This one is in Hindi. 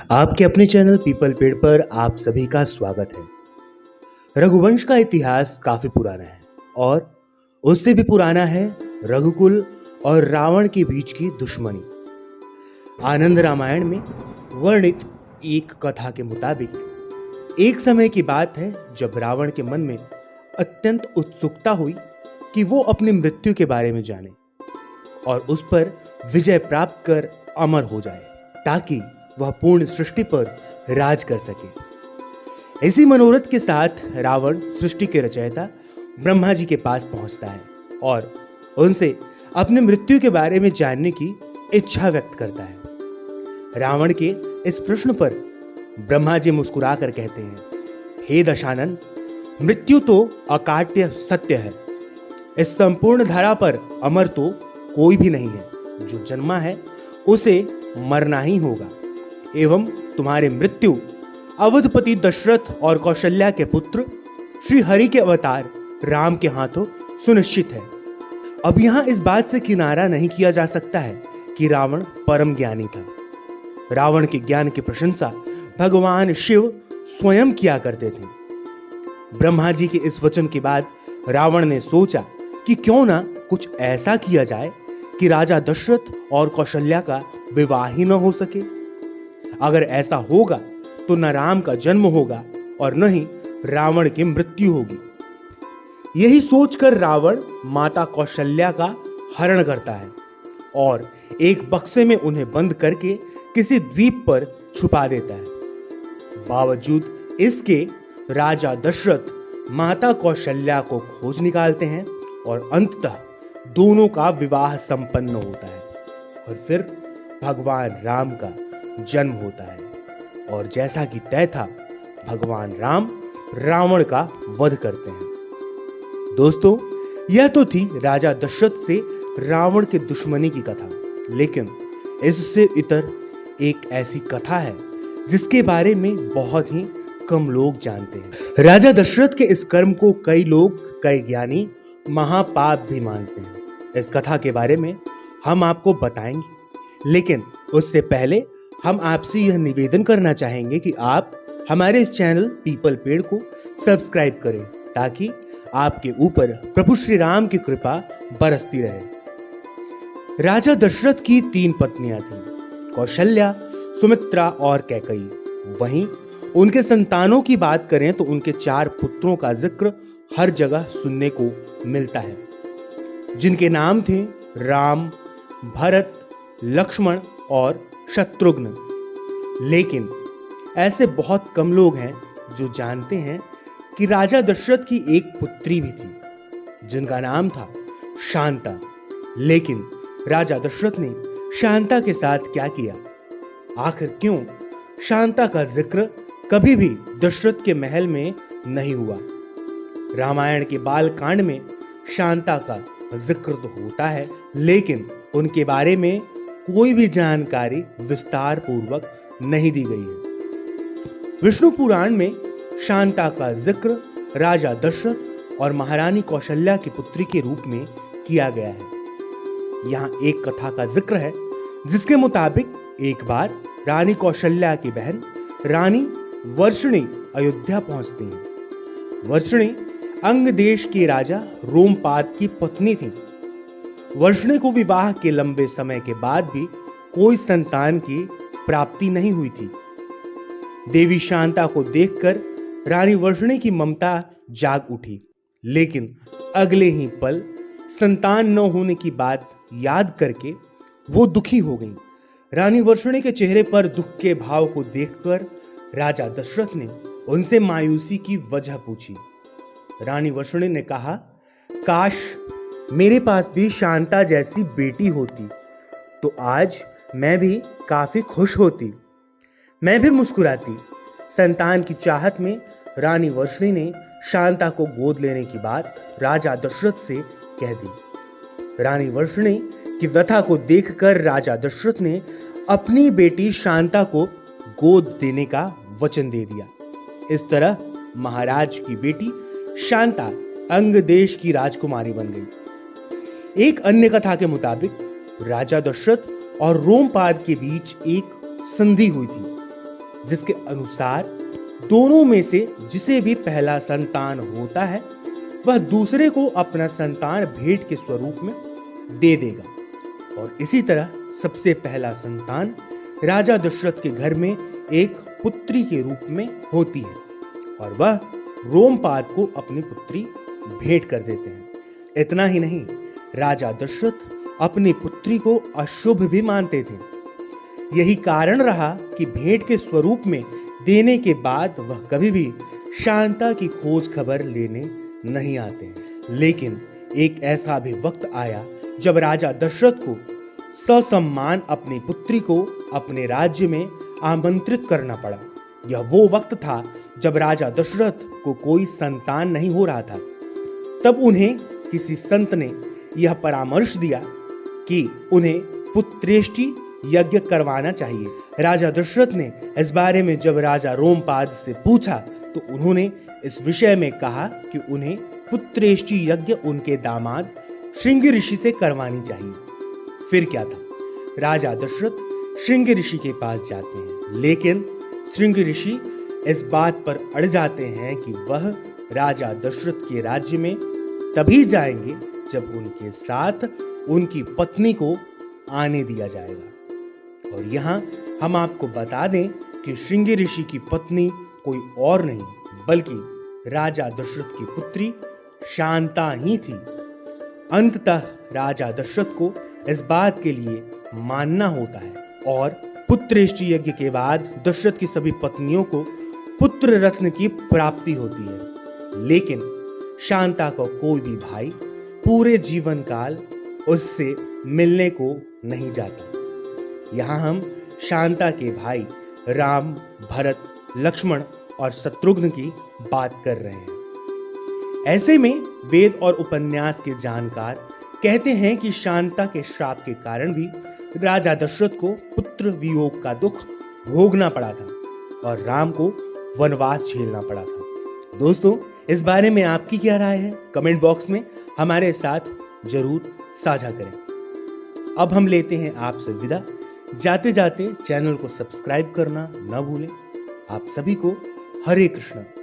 आपके अपने चैनल पीपल पेड़ पर आप सभी का स्वागत है। रघुवंश का इतिहास काफी पुराना है और उससे भी पुराना है रघुकुल और रावण के बीच की दुश्मनी। आनंद रामायण में वर्णित एक कथा के मुताबिक एक समय की बात है जब रावण के मन में अत्यंत उत्सुकता हुई कि वो अपनी मृत्यु के बारे में जाने और उस पर विजय प्राप्त कर अमर हो जाए ताकि वह पूर्ण सृष्टि पर राज कर सके। इसी मनोरथ के साथ रावण सृष्टि के रचयिता ब्रह्मा जी के पास पहुंचता है और उनसे अपनी मृत्यु के बारे में जानने की इच्छा व्यक्त करता है। रावण के इस प्रश्न पर ब्रह्मा जी मुस्कुरा कर कहते हैं, हे दशानन, मृत्यु तो अकाट्य सत्य है। इस संपूर्ण धारा पर अमर तो कोई भी नहीं है। जो जन्मा है उसे मरना ही होगा एवं तुम्हारी मृत्यु अवधपति दशरथ और कौशल्या के पुत्र श्री हरि के अवतार राम के हाथों सुनिश्चित है। अब यहां इस बात से किनारा नहीं किया जा सकता है कि रावण परम ज्ञानी था। रावण के ज्ञान की प्रशंसा भगवान शिव स्वयं किया करते थे। ब्रह्मा जी के इस वचन के बाद रावण ने सोचा कि क्यों ना कुछ ऐसा किया जाए कि राजा दशरथ और कौशल्या का विवाह ही न हो सके। अगर ऐसा होगा तो न राम का जन्म होगा और न ही रावण की मृत्यु होगी। यही सोचकर रावण माता कौशल्या का हरण करता है और एक बक्से में उन्हें बंद करके किसी द्वीप पर छुपा देता है। बावजूद इसके राजा दशरथ माता कौशल्या को खोज निकालते हैं और अंततः दोनों का विवाह संपन्न होता है और फिर भगवान राम का जन्म होता है और जैसा कि तय था भगवान राम रावण का वध करते हैं। दोस्तों, यह तो थी राजा दशरथ से रावण के दुश्मनी की कथा, लेकिन इससे इतर एक ऐसी कथा है जिसके बारे में बहुत ही कम लोग जानते हैं। राजा दशरथ के इस कर्म को कई लोग, कई ज्ञानी महापाप भी मानते हैं। इस कथा के बारे में हम आपको बताएंगे, लेकिन उससे पहले हम आपसे यह निवेदन करना चाहेंगे कि आप हमारे इस चैनल पीपल पेड़ को सब्सक्राइब करें ताकि आपके ऊपर प्रभु श्री राम की कृपा बरसती रहे। राजा दशरथ की 3 पत्नियां थीं, कौशल्या, सुमित्रा और कैकेयी। वहीं उनके संतानों की बात करें तो उनके 4 पुत्रों का जिक्र हर जगह सुनने को मिलता है, जिनके नाम थे राम, भरत, लक्ष्मण और शत्रुघ्न। लेकिन ऐसे बहुत कम लोग हैं जो जानते हैं कि राजा दशरथ की एक पुत्री भी थी जिनका नाम था शांता। लेकिन राजा दशरथ ने शांता के साथ क्या किया? आखिर क्यों शांता का जिक्र कभी भी दशरथ के महल में नहीं हुआ? रामायण के बाल कांड में शांता का जिक्र तो होता है, लेकिन उनके बारे में कोई भी जानकारी विस्तार पूर्वक नहीं दी गई है। विष्णु पुराण में शांता का जिक्र राजा दशरथ और महारानी कौशल्या की पुत्री के रूप में किया गया है। यहाँ एक कथा का जिक्र है जिसके मुताबिक एक बार रानी कौशल्या की बहन रानी वर्षिणी अयोध्या पहुंचती हैं। वर्षिणी अंग देश के राजा रोमपाद की पत्नी थी। वर्षिणी को विवाह के लंबे समय के बाद भी कोई संतान की प्राप्ति नहीं हुई थी। देवी शांता को देखकर रानी वर्षिणी की ममता जाग उठी, लेकिन अगले ही पल संतान न होने की बात याद करके वो दुखी हो गई। रानी वर्षिणी के चेहरे पर दुख के भाव को देखकर राजा दशरथ ने उनसे मायूसी की वजह पूछी। रानी वर्षिणी ने कहा, काश मेरे पास भी शांता जैसी बेटी होती तो आज मैं भी काफी खुश होती, मैं भी मुस्कुराती। संतान की चाहत में रानी वर्षिणी ने शांता को गोद लेने की बात राजा दशरथ से कह दी। रानी वर्षिणी की व्यथा को देखकर राजा दशरथ ने अपनी बेटी शांता को गोद देने का वचन दे दिया। इस तरह महाराज की बेटी शांता अंग देश की राजकुमारी बन गई। एक अन्य कथा के मुताबिक राजा दशरथ और रोमपाद के बीच एक संधि हुई थी। जिसके अनुसार दोनों में से जिसे भी पहला संतान होता है वह दूसरे को अपना संतान भेंट के स्वरूप में दे देगा। और इसी तरह सबसे पहला संतान राजा दशरथ के घर में एक पुत्री के रूप में होती है और वह रोमपाद को अपनी पुत्री भेंट कर देते हैं। इतना ही नहीं, राजा दशरथ अपनी पुत्री को अशुभ भी मानते थे। यही कारण रहा कि भेंट के स्वरूप में देने के बाद वह कभी भी शांता की खोज खबर लेने नहीं आते हैं। लेकिन एक ऐसा भी वक्त आया जब राजा दशरथ को ससम्मान अपनी पुत्री को अपने राज्य में आमंत्रित करना पड़ा। यह वो वक्त था जब राजा दशरथ को कोई संतान नहीं हो रहा था। तब उन्हें किसी संत ने यह परामर्श दिया कि उन्हें पुत्रेष्टि यज्ञ करवाना चाहिए। राजा दशरथ ने इस बारे में जब राजा रोमपाद से पूछा तो उन्होंने इस विषय में कहा कि उन्हें पुत्रेष्टि यज्ञ उनके दामाद श्रृंगी ऋषि से करवानी चाहिए। फिर क्या था, राजा दशरथ श्रृंगी ऋषि के पास जाते हैं, लेकिन श्रृंगी ऋषि इस बात पर अड़ जाते हैं कि वह राजा दशरथ के राज्य में तभी जाएंगे जब उनके साथ उनकी पत्नी को आने दिया जाएगा। और यहाँ हम आपको बता दें कि श्रृंगी ऋषि की पत्नी कोई और नहीं बल्कि राजा दशरथ की पुत्री शांता ही थी। अंततः राजा दशरथ को इस बात के लिए मानना होता है और पुत्रेष्टि यज्ञ के बाद दशरथ की सभी पत्नियों को पुत्र रत्न की प्राप्ति होती है। लेकिन शांता का कोई भी भाई पूरे जीवन काल उससे मिलने को नहीं जाता। यहाँ हम शांता के भाई राम, भरत, लक्ष्मण और शत्रुघ्न की बात कर रहे हैं। ऐसे में वेद और उपन्यास के जानकार कहते हैं कि शांता के श्राप के कारण भी राजा दशरथ को पुत्र वियोग का दुख भोगना पड़ा था और राम को वनवास झेलना पड़ा था। दोस्तों, इस बारे में आपकी क्या राय है? कमेंट बॉक्स में हमारे साथ जरूर साझा करें। अब हम लेते हैं आपसे विदा। जाते जाते चैनल को सब्सक्राइब करना न भूलें। आप सभी को हरे कृष्ण।